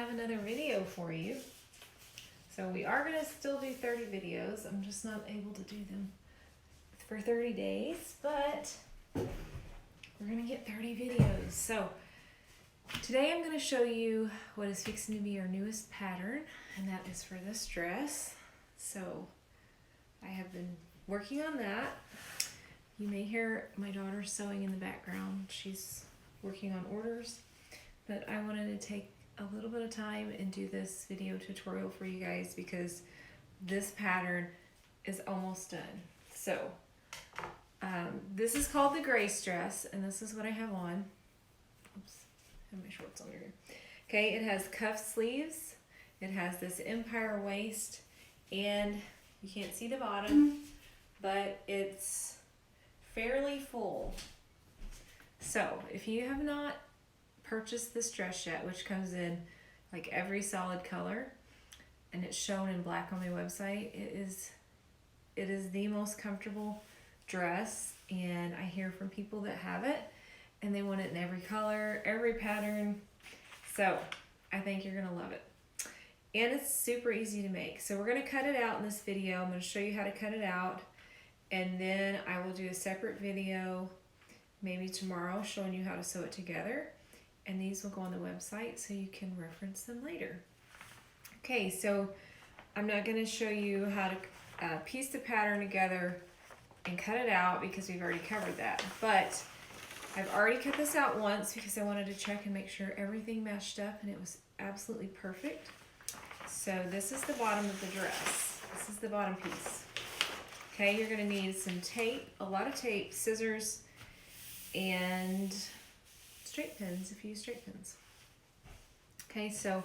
have another video for you. So we are going to still do 30 videos. I'm just not able to do them for 30 days, but we're going to get 30 videos. So today I'm going to show you what is fixing to be our newest pattern, and that is for this dress. So I have been working on that. You may hear my daughter sewing in the background. She's working on orders, but I wanted to take a little bit of time and do this video tutorial for you guys because this pattern is almost done. So this is called the Grace dress, and this is what I have on. Oops, I have my shorts under here. Okay, it has cuff sleeves, it has this empire waist, and you can't see the bottom, but it's fairly full. So if you have not purchased this dress yet, which comes in like every solid color, and it's shown in black on my website, it is the most comfortable dress, and I hear from people that have it and they want it in every color, every pattern. So I think you're gonna love it, and it's super easy to make. So we're gonna cut it out in this video. I'm gonna show you how to cut it out, and then I will do a separate video maybe tomorrow showing you how to sew it together, and these will go on the website so you can reference them later. Okay, so I'm not going to show you how to piece the pattern together and cut it out because we've already covered that, but I've already cut this out once because I wanted to check and make sure everything matched up, and it was absolutely perfect. So this is the bottom of the dress. This is the bottom piece. Okay, you're going to need some tape, a lot of tape, scissors, and straight pins if you use straight pins. Okay, so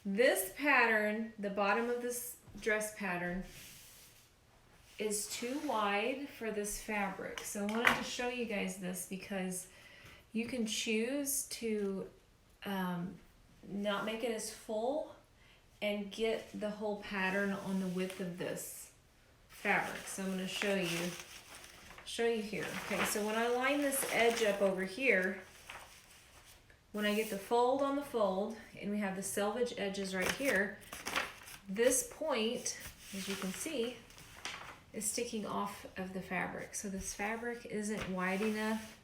this pattern, the bottom of this dress pattern, is too wide for this fabric. So I wanted to show you guys this because you can choose to not make it as full and get the whole pattern on the width of this fabric. So I'm going to show you here. Okay, so when I line this edge up over here, when I get the fold on the fold, and we have the selvage edges right here, this point, as you can see, is sticking off of the fabric. So this fabric isn't wide enough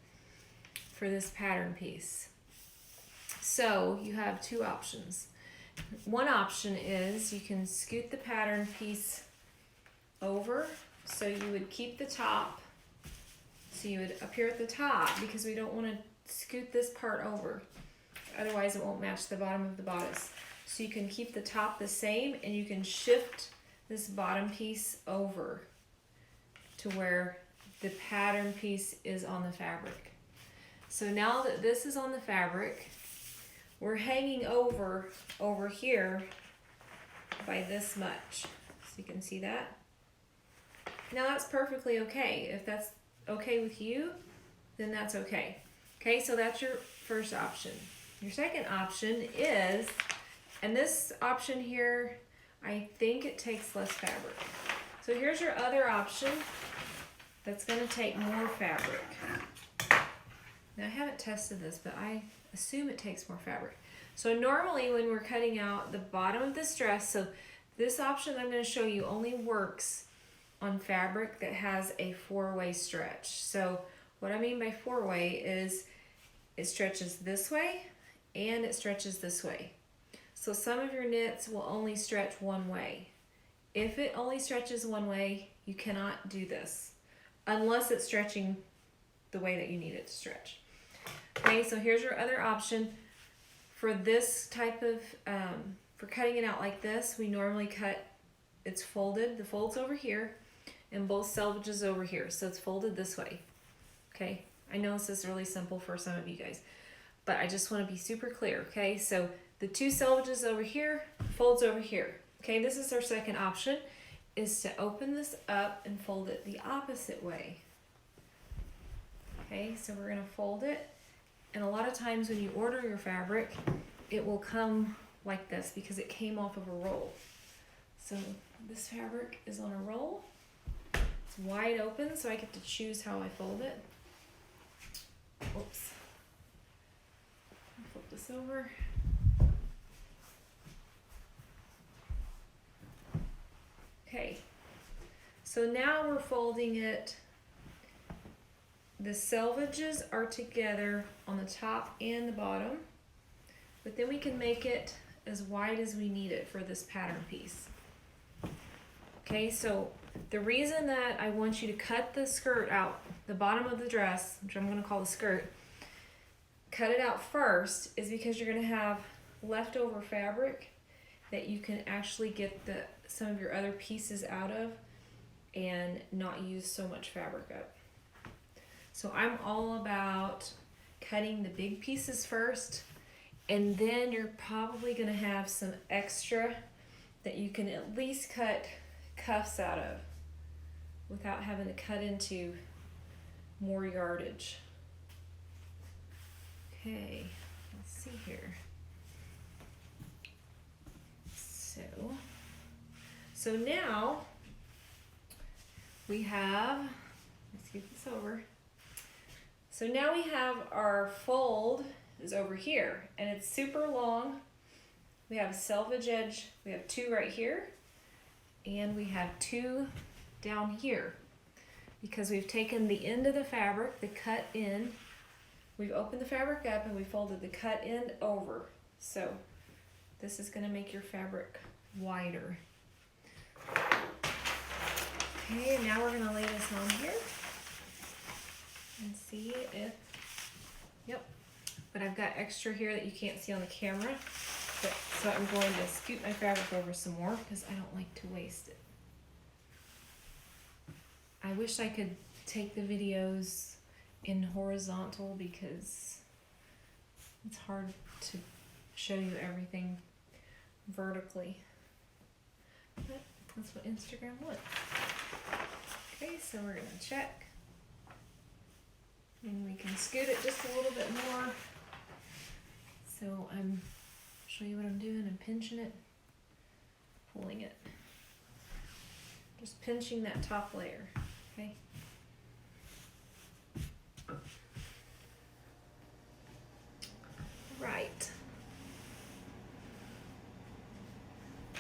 for this pattern piece. So you have two options. One option is you can scoot the pattern piece over, so you would keep the top. So you would appear at the top because we don't want to scoot this part over. Otherwise it won't match the bottom of the bodice. So you can keep the top the same, and you can shift this bottom piece over to where the pattern piece is on the fabric. So now that this is on the fabric, we're hanging over here by this much. So you can see that. Now that's perfectly okay. If that's okay with you, then that's okay. Okay, so that's your first option. Your second option is, and this option here, I think it takes less fabric. So here's your other option that's going to take more fabric. Now I haven't tested this, but I assume it takes more fabric. So normally when we're cutting out the bottom of this dress, so this option I'm going to show you only works on fabric that has a 4-way stretch. So what I mean by 4-way is it stretches this way and it stretches this way. So some of your knits will only stretch one way. If it only stretches one way, you cannot do this unless it's stretching the way that you need it to stretch. Okay, so here's your other option. For this type of, for cutting it out like this, we normally cut, it's folded, the fold's over here, and both selvages over here, so it's folded this way. Okay, I know this is really simple for some of you guys, but I just want to be super clear. Okay, so the two selvages over here, folds over here. Okay, this is our second option, is to open this up and fold it the opposite way. Okay, so we're going to fold it, and a lot of times when you order your fabric, it will come like this because it came off of a roll. So this fabric is on a roll. It's wide open, so I get to choose how I fold it. Oops. Flip this over. So now we're folding it. The selvages are together on the top and the bottom, but then we can make it as wide as we need it for this pattern piece. Okay, so the reason that I want you to cut the skirt out, the bottom of the dress, which I'm going to call the skirt, cut it out first is because you're going to have leftover fabric that you can actually get some of your other pieces out of and not use so much fabric up. So I'm all about cutting the big pieces first, and then you're probably going to have some extra that you can at least cut cuffs out of without having to cut into more yardage. Okay, let's see here. So now we have, let's get this over. So now we have our fold is over here, and it's super long. We have a selvage edge, we have 2 right here, and we have 2 down here. Because we've taken the end of the fabric, the cut end, we've opened the fabric up and we folded the cut end over. So this is going to make your fabric wider. Okay, now we're going to lay this on here and see if, yep, but I've got extra here that you can't see on the camera, so I'm going to scoot my fabric over some more because I don't like to waste it. I wish I could take the videos in horizontal because it's hard to show you everything vertically, but that's what Instagram wants. Okay, so we're going to check, and we can scoot it just a little bit more. So I'm show you what I'm doing. I'm pinching it, pulling it, just pinching that top layer. Okay. Right.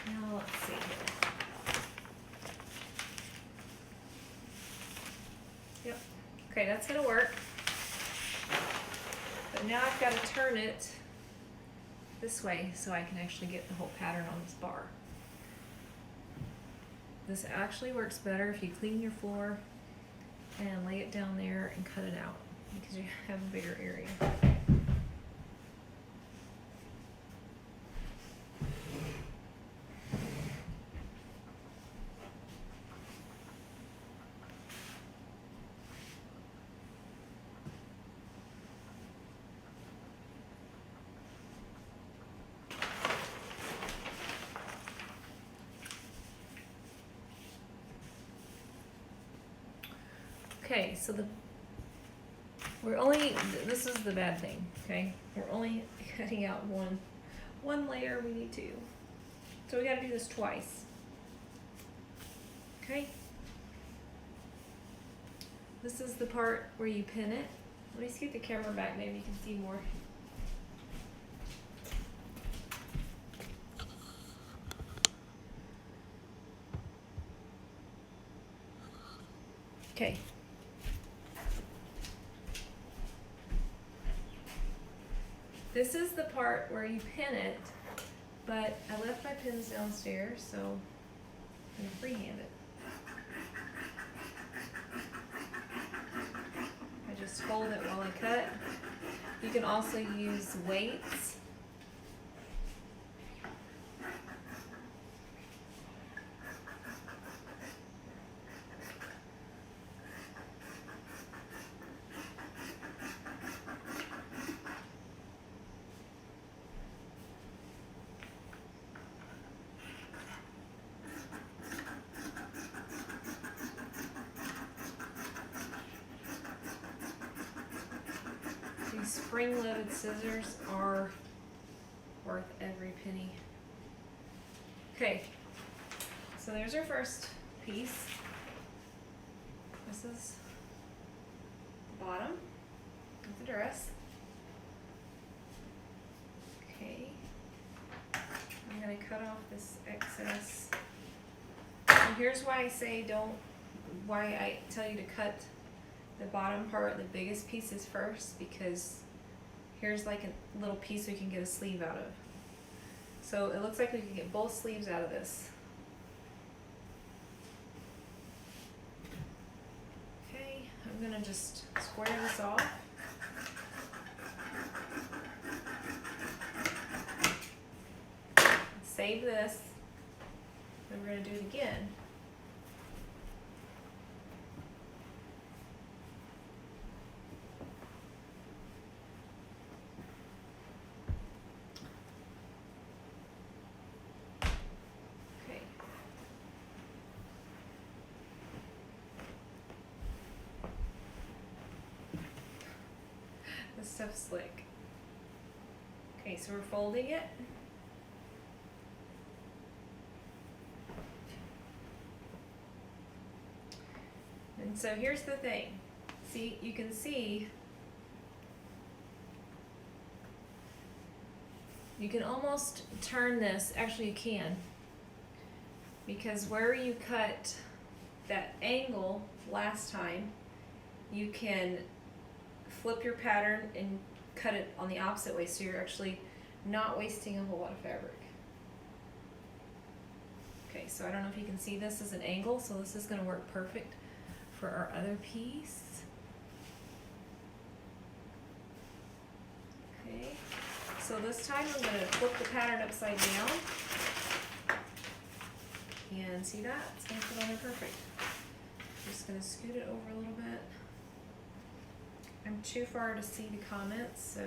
Now let's see here. Yep. Okay, that's gonna work. But now I've got to turn it this way so I can actually get the whole pattern on this bar. This actually works better if you clean your floor and lay it down there and cut it out because you have a bigger area. Okay, so this is the bad thing, okay? We're only cutting out one layer, we need 2. So we gotta do this twice. Okay? This is the part where you pin it. Let me scoot the camera back, maybe you can see more. Okay. This is the part where you pin it, but I left my pins downstairs, so I'm gonna freehand it. I just fold it while I cut. You can also use weights. Spring-loaded scissors are worth every penny. Okay, so there's our first piece. This is the bottom of the dress. Okay, I'm going to cut off this excess. And here's why I say don't why I tell you to cut the bottom part, the biggest pieces first, because here's like a little piece we can get a sleeve out of. So it looks like we can get both sleeves out of this. Okay, I'm gonna just square this off. Save this, and we're gonna do it again. Okay. This stuff's slick. Okay, so we're folding it. And so here's the thing. See, you can see, you can almost turn this, actually you can, because where you cut that angle last time, you can flip your pattern and cut it on the opposite way, so you're actually not wasting a whole lot of fabric. Okay, so I don't know if you can see this as an angle, so this is going to work perfect for our other piece. Okay, so this time I'm going to flip the pattern upside down, and see that? It's going to fit on there perfect. Just going to scoot it over a little bit. I'm too far to see the comments, so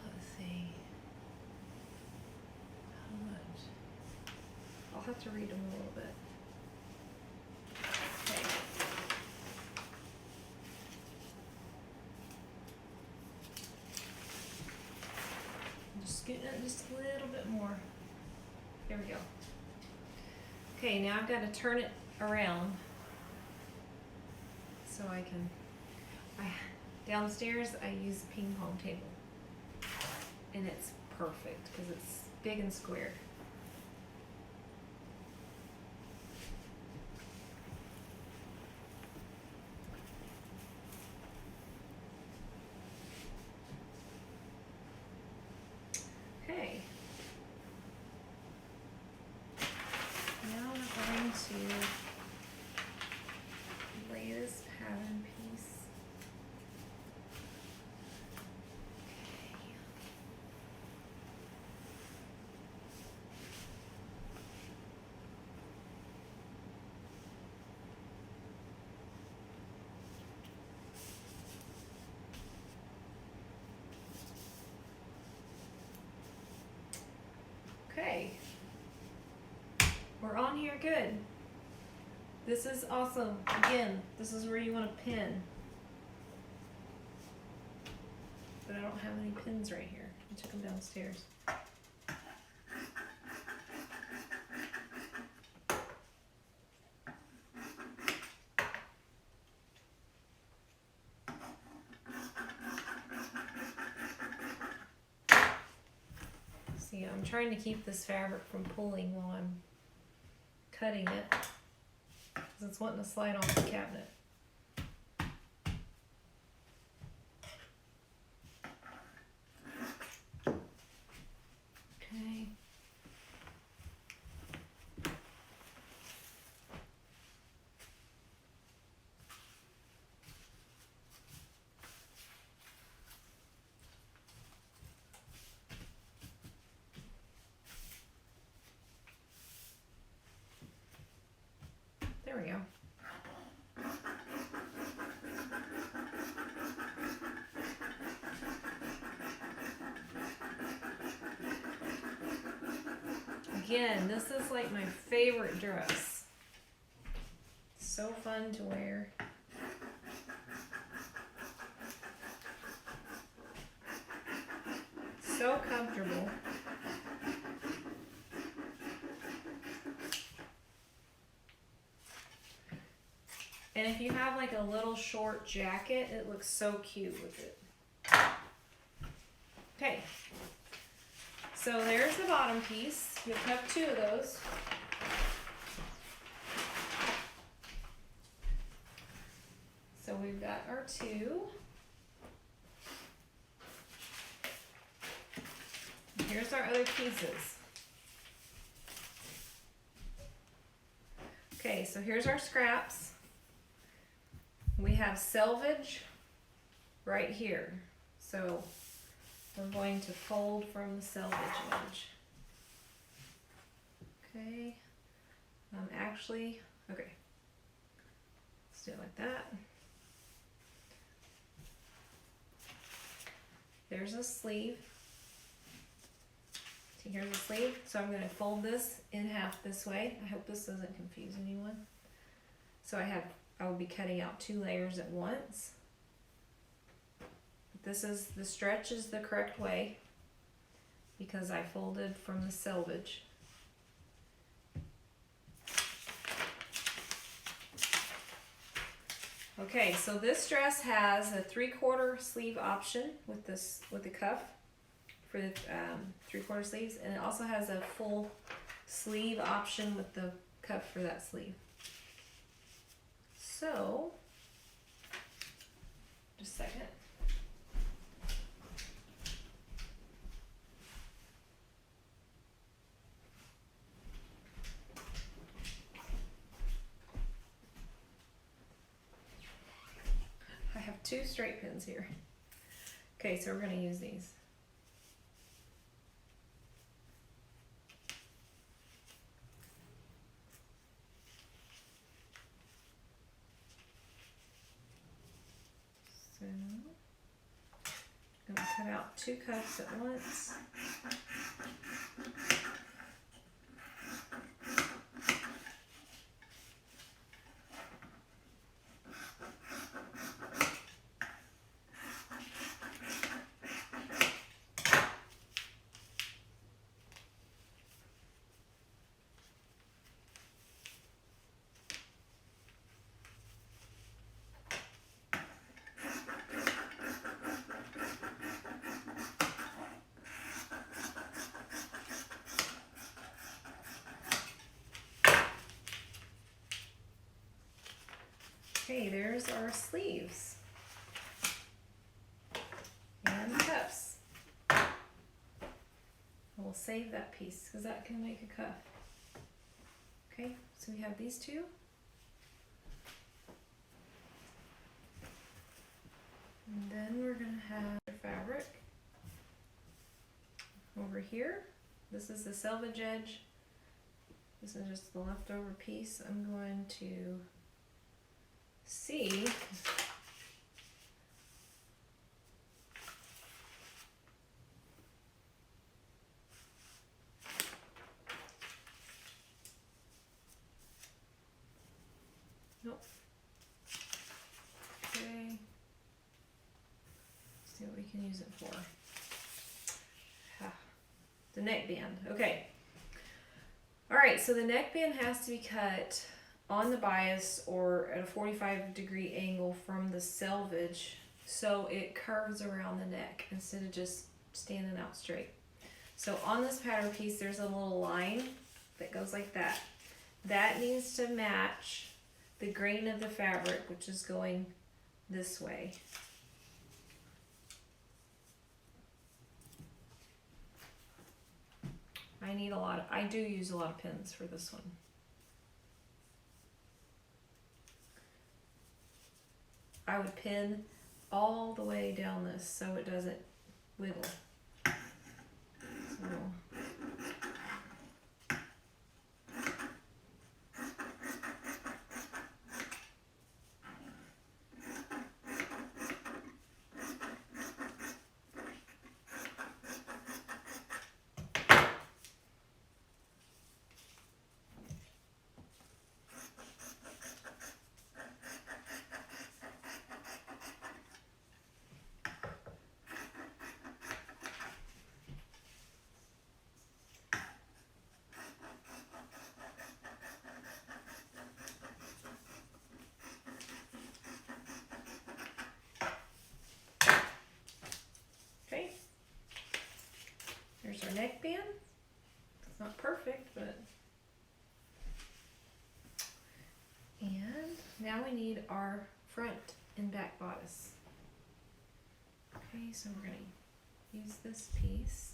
let's see. How much? I'll have to read them a little bit. Okay. I'm just scooting it just a little bit more. There we go. Okay, now I've got to turn it around so I can. Downstairs I use a ping pong table, and it's perfect because it's big and square. Okay. Now we're going to lay this pattern piece. Okay, we're on here good. This is awesome. Again, this is where you want to pin. But I don't have any pins right here. I took them downstairs. See, I'm trying to keep this fabric from pulling while I'm cutting it, because it's wanting to slide off the cabinet. Okay. There we go. Again, this is like my favorite dress. So fun to wear. So comfortable. And if you have like a little short jacket, it looks so cute with it. Okay. So there's the bottom piece. You'll have two of those. we've got our 2. Here's our other pieces. Okay, so here's our scraps. We have selvage right here. So we're going to fold from the selvage edge. Okay. Actually, okay. Let's do it like that. There's a sleeve. See, here's a sleeve. So I'm going to fold this in half this way. I hope this doesn't confuse anyone. So I will be cutting out 2 layers at once. This is, the stretch is the correct way because I folded from the selvage. Okay, so this dress has a 3/4 sleeve option with the cuff for the 3/4 sleeves, and it also has a full sleeve option with the cuff for that sleeve. So, just a second. I have 2 straight pins here. Okay, so we're going to use these. So, I'm going to cut out 2 cuffs at once. Okay, there's our sleeves and the cuffs. We'll save that piece because that can make a cuff. Okay, so we have these 2. And then we're going to have the fabric over here. This is the selvage edge. This is just the leftover piece. I'm going to see nope. Okay. See what we can use it for. The neckband. Okay. All right, so the neckband has to be cut on the bias or at a 45-degree angle from the selvage so it curves around the neck instead of just standing out straight. So on this pattern piece there's a little line that goes like that. That needs to match the grain of the fabric, which is going this way. I do use a lot of pins for this one. I would pin all the way down this so it doesn't wiggle. So, okay. There's our neckband. It's not perfect, but. And now we need our front and back bodice. Okay, so we're going to use this piece.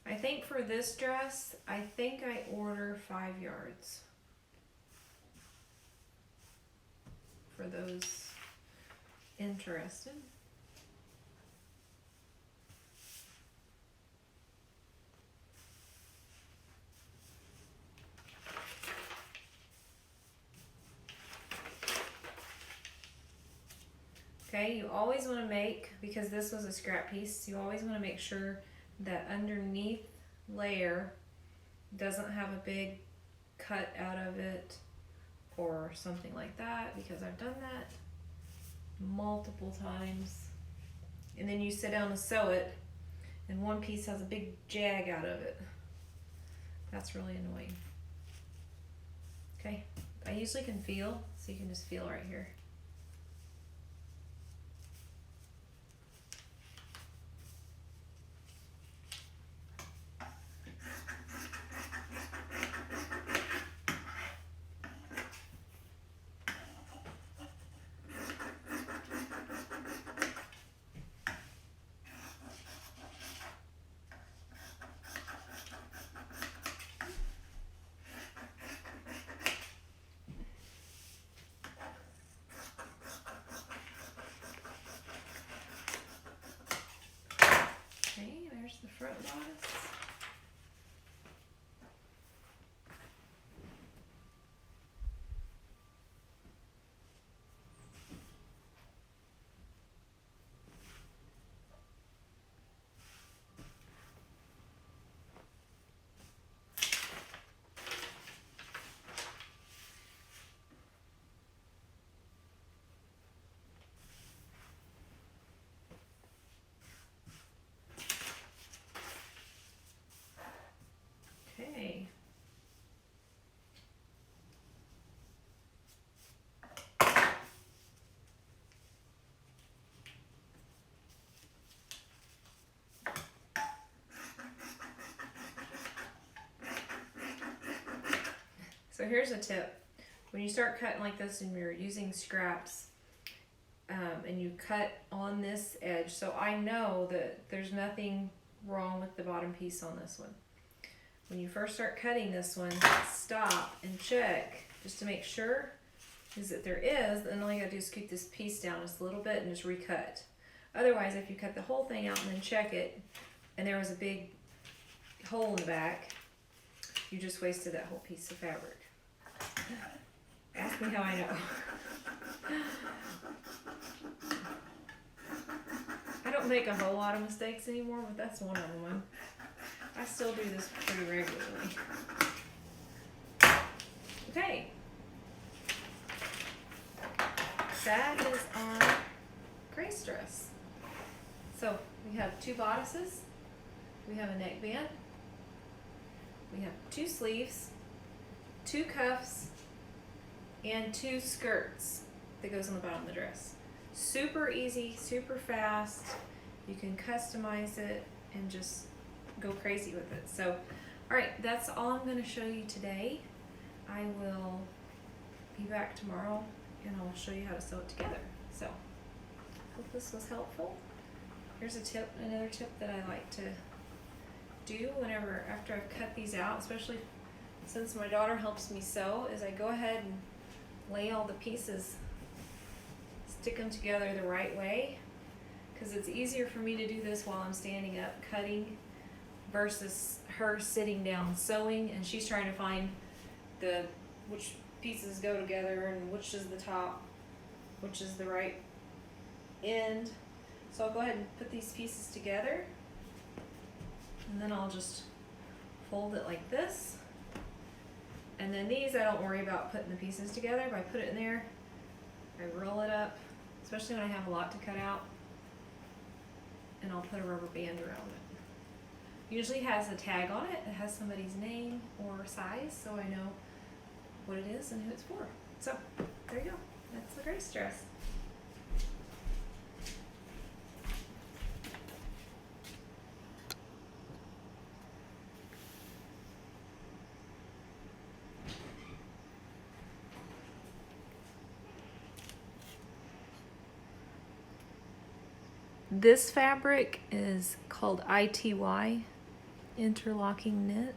I think for this dress, I think I order 5 yards. For those interested. Okay, you always want to make, because this was a scrap piece, you always want to make sure that underneath layer doesn't have a big cut out of it or something like that, because I've done that multiple times. And then you sit down to sew it and one piece has a big jag out of it. That's really annoying. Okay, I usually can feel, so you can just feel right here. The front bodice. Okay. So here's a tip. When you start cutting like this and you're using scraps, and you cut on this edge, so I know that there's nothing wrong with the bottom piece on this one. When you first start cutting this one, stop and check just to make sure is that there is, then all you gotta do is scoot this piece down just a little bit and just recut. Otherwise, if you cut the whole thing out and then check it, and there was a big hole in the back, you just wasted that whole piece of fabric. Ask me how I know. I don't make a whole lot of mistakes anymore, but that's one of them. I still do this pretty regularly. Okay. That is our Grace dress. So we have 2 bodices, we have a neckband, we have 2 sleeves, 2 cuffs, and 2 skirts that goes on the bottom of the dress. Super easy, super fast. You can customize it and just go crazy with it. So, all right, that's all I'm going to show you today. I will be back tomorrow and I'll show you how to sew it together. So, hope this was helpful. Here's a tip, another tip that I like to do whenever, after I've cut these out, especially since my daughter helps me sew, is I go ahead and lay all the pieces, stick them together the right way, because it's easier for me to do this while I'm standing up cutting versus her sitting down sewing, and she's trying to find which pieces go together and which is the top, which is the right end. So I'll go ahead and put these pieces together, and then I'll just fold it like this. And then these, I don't worry about putting the pieces together. If I put it in there, I roll it up, especially when I have a lot to cut out, and I'll put a rubber band around it. Usually has a tag on it. It has somebody's name or size, so I know what it is and who it's for. So there you go. That's the Grace dress. This fabric is called ITY, interlocking knit.